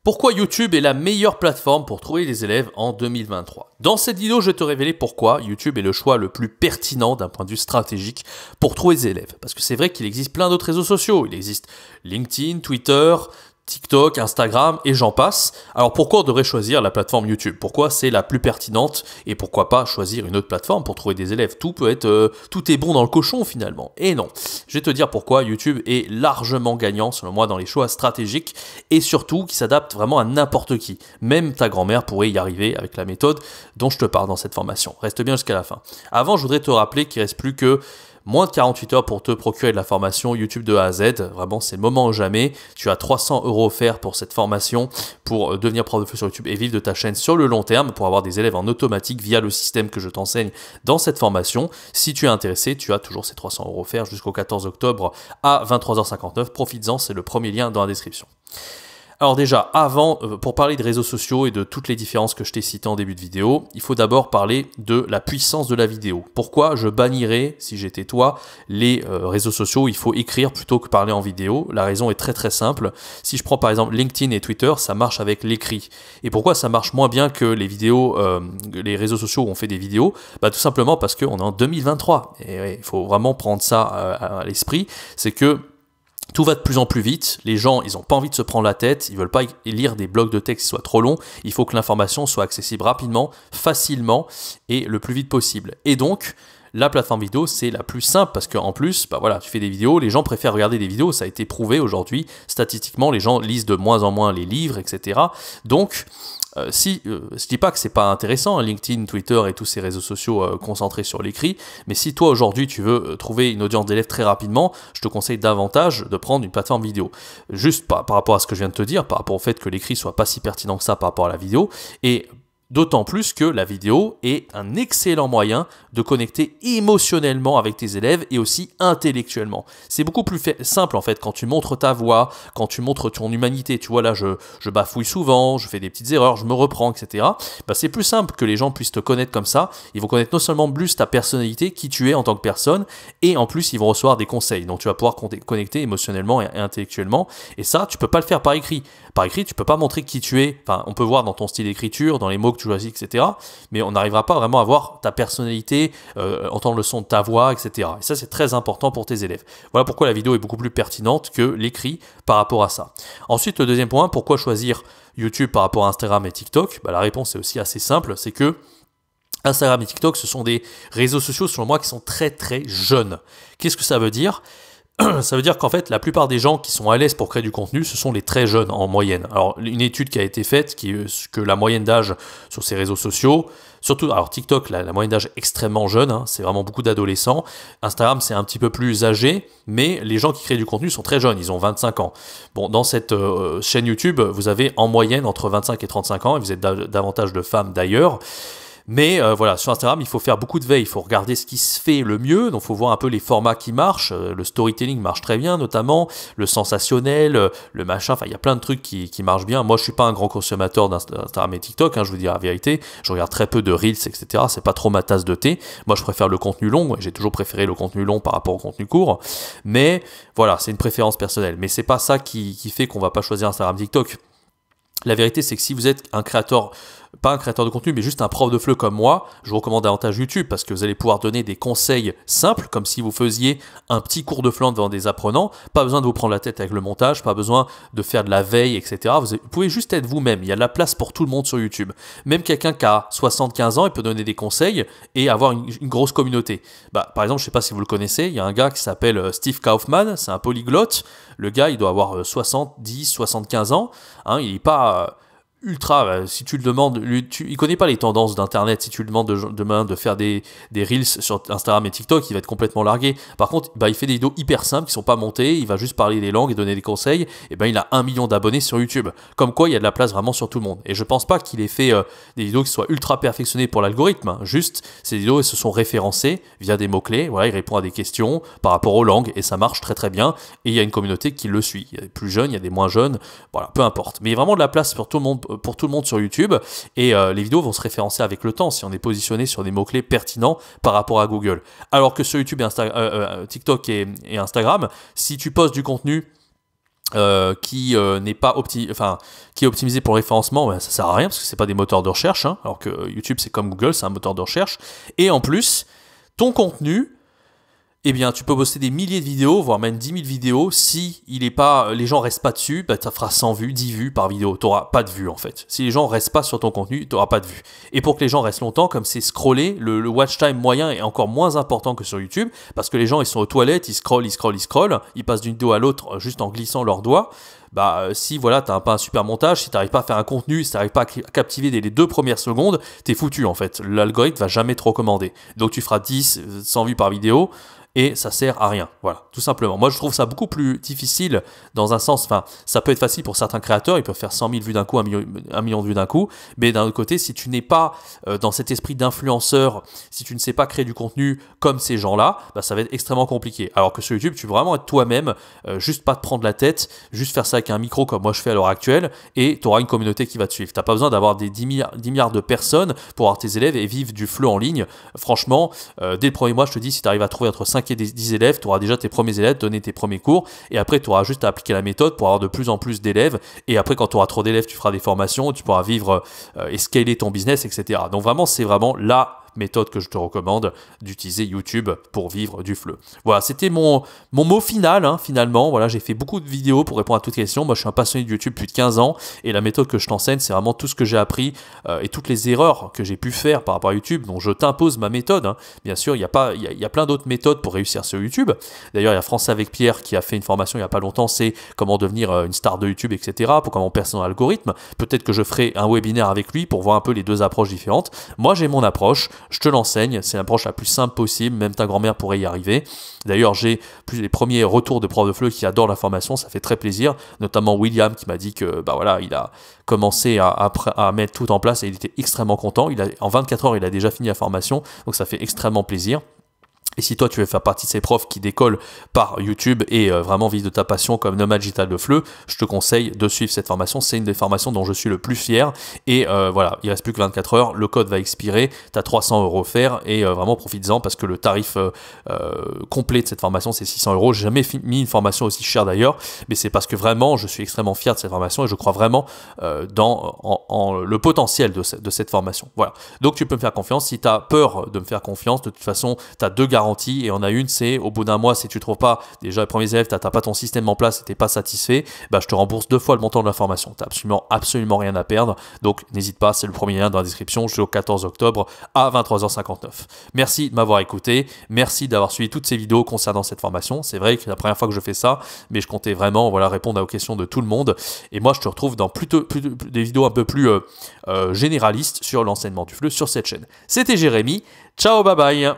Pourquoi YouTube est la meilleure plateforme pour trouver des élèves en 2023? Dans cette vidéo, je vais te révéler pourquoi YouTube est le choix le plus pertinent d'un point de vue stratégique pour trouver des élèves. Parce que c'est vrai qu'il existe plein d'autres réseaux sociaux. Il existe LinkedIn, Twitter, TikTok, Instagram et j'en passe. Alors pourquoi on devrait choisir la plateforme YouTube? Pourquoi c'est la plus pertinente et pourquoi pas choisir une autre plateforme pour trouver des élèves? Tout est bon dans le cochon finalement. Et non, je vais te dire pourquoi YouTube est largement gagnant selon moi dans les choix stratégiques et surtout qui s'adapte vraiment à n'importe qui. Même ta grand-mère pourrait y arriver avec la méthode dont je te parle dans cette formation. Reste bien jusqu'à la fin. Avant, je voudrais te rappeler qu'il reste plus que moins de 48 heures pour te procurer de la formation YouTube de A à Z. Vraiment, c'est le moment ou jamais. Tu as 300 € offerts pour cette formation pour devenir prof de feu sur YouTube et vivre de ta chaîne sur le long terme pour avoir des élèves en automatique via le système que je t'enseigne dans cette formation. Si tu es intéressé, tu as toujours ces 300 € offerts jusqu'au 14 octobre à 23h59. Profites-en, c'est le premier lien dans la description. Alors déjà, avant, pour parler de réseaux sociaux et de toutes les différences que je t'ai citées en début de vidéo, il faut d'abord parler de la puissance de la vidéo. Pourquoi je bannirais, si j'étais toi, les réseaux sociaux, il faut écrire plutôt que parler en vidéo. La raison est très très simple. Si je prends par exemple LinkedIn et Twitter, ça marche avec l'écrit. Et pourquoi ça marche moins bien que les vidéos, les réseaux sociaux où on fait des vidéos? Bah, tout simplement parce qu'on est en 2023. Et ouais, il faut vraiment prendre ça à l'esprit. C'est que tout va de plus en plus vite, les gens, ils n'ont pas envie de se prendre la tête, ils veulent pas lire des blocs de texte qui soient trop longs, il faut que l'information soit accessible rapidement, facilement et le plus vite possible. Et donc, la plateforme vidéo, c'est la plus simple parce qu'en plus, bah voilà, tu fais des vidéos, les gens préfèrent regarder des vidéos, ça a été prouvé aujourd'hui, statistiquement, les gens lisent de moins en moins les livres, etc. Donc, je dis pas que c'est pas intéressant, hein, LinkedIn, Twitter et tous ces réseaux sociaux concentrés sur l'écrit, mais si toi aujourd'hui tu veux trouver une audience d'élèves très rapidement, je te conseille davantage de prendre une plateforme vidéo. Juste par rapport à ce que je viens de te dire, par rapport au fait que l'écrit soit pas si pertinent que ça par rapport à la vidéo, et d'autant plus que la vidéo est un excellent moyen de connecter émotionnellement avec tes élèves et aussi intellectuellement. C'est beaucoup plus simple en fait quand tu montres ta voix, quand tu montres ton humanité. Tu vois là, je bafouille souvent, je fais des petites erreurs, je me reprends, etc. Bah, c'est plus simple que les gens puissent te connaître comme ça. Ils vont connaître non seulement plus ta personnalité, qui tu es en tant que personne, et en plus ils vont recevoir des conseils. Donc tu vas pouvoir connecter émotionnellement et intellectuellement. Et ça, tu peux pas le faire par écrit. Par écrit, tu peux pas montrer qui tu es. Enfin, on peut voir dans ton style d'écriture, dans les mots que tu choisis, etc. Mais on n'arrivera pas vraiment à voir ta personnalité, entendre le son de ta voix, etc. Et ça, c'est très important pour tes élèves. Voilà pourquoi la vidéo est beaucoup plus pertinente que l'écrit par rapport à ça. Ensuite, le deuxième point, pourquoi choisir YouTube par rapport à Instagram et TikTok? Bah, la réponse est aussi assez simple, c'est que Instagram et TikTok, ce sont des réseaux sociaux, selon moi, qui sont très très jeunes. Qu'est-ce que ça veut dire? Ça veut dire qu'en fait, la plupart des gens qui sont à l'aise pour créer du contenu, ce sont les très jeunes en moyenne. Alors, une étude qui a été faite, que la moyenne d'âge sur ces réseaux sociaux, surtout, alors TikTok, la moyenne d'âge est extrêmement jeune, hein, c'est vraiment beaucoup d'adolescents. Instagram, c'est un petit peu plus âgé, mais les gens qui créent du contenu sont très jeunes, ils ont 25 ans. Bon, dans cette chaîne YouTube, vous avez en moyenne entre 25 et 35 ans, et vous êtes davantage de femmes d'ailleurs. Mais voilà, sur Instagram, il faut faire beaucoup de veille, il faut regarder ce qui se fait le mieux, donc il faut voir un peu les formats qui marchent, le storytelling marche très bien notamment, le sensationnel, le machin, enfin il y a plein de trucs qui marchent bien. Moi je suis pas un grand consommateur d'Instagram et TikTok, hein, je vous dis la vérité, je regarde très peu de Reels, etc. C'est pas trop ma tasse de thé, moi je préfère le contenu long, j'ai toujours préféré le contenu long par rapport au contenu court, mais voilà, c'est une préférence personnelle, mais c'est pas ça qui fait qu'on va pas choisir Instagram, TikTok. La vérité c'est que si vous êtes un créateur, pas un créateur de contenu, mais juste un prof de FLE comme moi, je vous recommande davantage YouTube parce que vous allez pouvoir donner des conseils simples, comme si vous faisiez un petit cours de FLE devant des apprenants. Pas besoin de vous prendre la tête avec le montage, pas besoin de faire de la veille, etc. Vous pouvez juste être vous-même. Il y a de la place pour tout le monde sur YouTube. Même quelqu'un qui a 75 ans, il peut donner des conseils et avoir une grosse communauté. Bah, par exemple, je ne sais pas si vous le connaissez, il y a un gars qui s'appelle Steve Kaufman, c'est un polyglotte. Le gars, il doit avoir 70, 75 ans. Hein, il n'est pas ultra, si tu le demandes, il connaît pas les tendances d'internet, si tu lui demandes demain de faire des reels sur Instagram et TikTok, il va être complètement largué. Par contre, bah, il fait des vidéos hyper simples qui sont pas montées, il va juste parler des langues et donner des conseils, et ben il a 1 million d'abonnés sur YouTube. Comme quoi, il y a de la place vraiment sur tout le monde. Et je pense pas qu'il ait fait des vidéos qui soient ultra perfectionnées pour l'algorithme, hein. Juste, ces vidéos, elles se sont référencées via des mots-clés, voilà, il répond à des questions par rapport aux langues, et ça marche très très bien, et il y a une communauté qui le suit. Il y a des plus jeunes, il y a des moins jeunes, voilà, peu importe. Mais il y a vraiment de la place pour tout le monde sur YouTube, et les vidéos vont se référencer avec le temps si on est positionné sur des mots-clés pertinents par rapport à Google. Alors que sur YouTube et TikTok et Instagram, si tu postes du contenu n'est pas qui est optimisé pour le référencement, ça sert à rien parce que c'est pas des moteurs de recherche, hein, alors que YouTube c'est comme Google, c'est un moteur de recherche. Et en plus, ton contenu, eh bien, tu peux poster des milliers de vidéos, voire même 10 000 vidéos. Si les gens restent pas dessus, bah, ça fera 100 vues, 10 vues par vidéo. Tu n'auras pas de vues, en fait. Si les gens restent pas sur ton contenu, tu n'auras pas de vues. Et pour que les gens restent longtemps, comme c'est scrollé, le watch time moyen est encore moins important que sur YouTube, parce que les gens, ils sont aux toilettes, ils scrollent, ils passent d'une vidéo à l'autre juste en glissant leurs doigts. Bah, si voilà, t'as pas un super montage, si t'arrives pas à faire un contenu, si t'arrives pas à captiver dès les 2 premières secondes, t'es foutu, en fait. L'algorithme va jamais te recommander. Donc tu feras 10, 100 vues par vidéo, et ça sert à rien, voilà, tout simplement. Moi, je trouve ça beaucoup plus difficile dans un sens, enfin, ça peut être facile pour certains créateurs, ils peuvent faire 100 000 vues d'un coup, 1 million de vues d'un coup, mais d'un autre côté, si tu n'es pas dans cet esprit d'influenceur, si tu ne sais pas créer du contenu comme ces gens-là, bah, ça va être extrêmement compliqué. Alors que sur YouTube, tu veux vraiment être toi-même, juste pas te prendre la tête, juste faire ça avec un micro comme moi je fais à l'heure actuelle, et tu auras une communauté qui va te suivre. Tu n'as pas besoin d'avoir des 10 milliards de personnes pour avoir tes élèves et vivre du fleu en ligne. Franchement, dès le premier mois, je te dis, si tu arrives à trouver entre 5 et 10 élèves, tu auras déjà tes premiers élèves, donner tes premiers cours, et après tu auras juste à appliquer la méthode pour avoir de plus en plus d'élèves, et après quand tu auras trop d'élèves, tu feras des formations, tu pourras vivre et scaler ton business, etc. Donc vraiment, c'est vraiment la méthode que je te recommande d'utiliser YouTube pour vivre du fleu. Voilà, c'était mon mot final, hein, finalement. Voilà, j'ai fait beaucoup de vidéos pour répondre à toutes les questions. Moi, je suis un passionné de YouTube depuis 15 ans et la méthode que je t'enseigne, c'est vraiment tout ce que j'ai appris et toutes les erreurs que j'ai pu faire par rapport à YouTube. Donc, je t'impose ma méthode. Hein. Bien sûr, il y a plein d'autres méthodes pour réussir sur YouTube. D'ailleurs, il y a Français avec Pierre qui a fait une formation il n'y a pas longtemps, c'est comment devenir une star de YouTube, etc. Pour comment percer son algorithme. Peut-être que je ferai un webinaire avec lui pour voir un peu les deux approches différentes. Moi, j'ai mon approche. Je te l'enseigne, c'est l'approche la plus simple possible, même ta grand-mère pourrait y arriver. D'ailleurs, j'ai les premiers retours de profs de FLE qui adorent la formation, ça fait très plaisir, notamment William qui m'a dit que bah voilà, il a commencé à mettre tout en place et il était extrêmement content. En 24 heures, il a déjà fini la formation, donc ça fait extrêmement plaisir. Et si toi tu veux faire partie de ces profs qui décollent par YouTube et vraiment vivre de ta passion comme nomade digital de FLE, je te conseille de suivre cette formation. C'est une des formations dont je suis le plus fier. Et voilà, il reste plus que 24 heures, le code va expirer, tu as 300 € offerts et vraiment profites-en parce que le tarif complet de cette formation c'est 600 €. J'ai jamais mis une formation aussi chère d'ailleurs, mais c'est parce que vraiment je suis extrêmement fier de cette formation et je crois vraiment dans le potentiel de cette formation. Voilà, donc tu peux me faire confiance. Si tu as peur de me faire confiance, de toute façon tu as 2 garanties. Et on a une, c'est au bout d'un mois, si tu trouves pas déjà les premiers élèves, tu n'as pas ton système en place et tu n'es pas satisfait, bah, je te rembourse 2 fois le montant de la formation. Tu n'as absolument rien à perdre. Donc n'hésite pas, c'est le premier lien dans la description. Jusqu'au 14 octobre à 23h59. Merci de m'avoir écouté. Merci d'avoir suivi toutes ces vidéos concernant cette formation. C'est vrai que c'est la première fois que je fais ça, mais je comptais vraiment répondre aux questions de tout le monde. Et moi, je te retrouve dans des vidéos un peu plus généralistes sur l'enseignement du FLE sur cette chaîne. C'était Jérémy. Ciao, bye bye.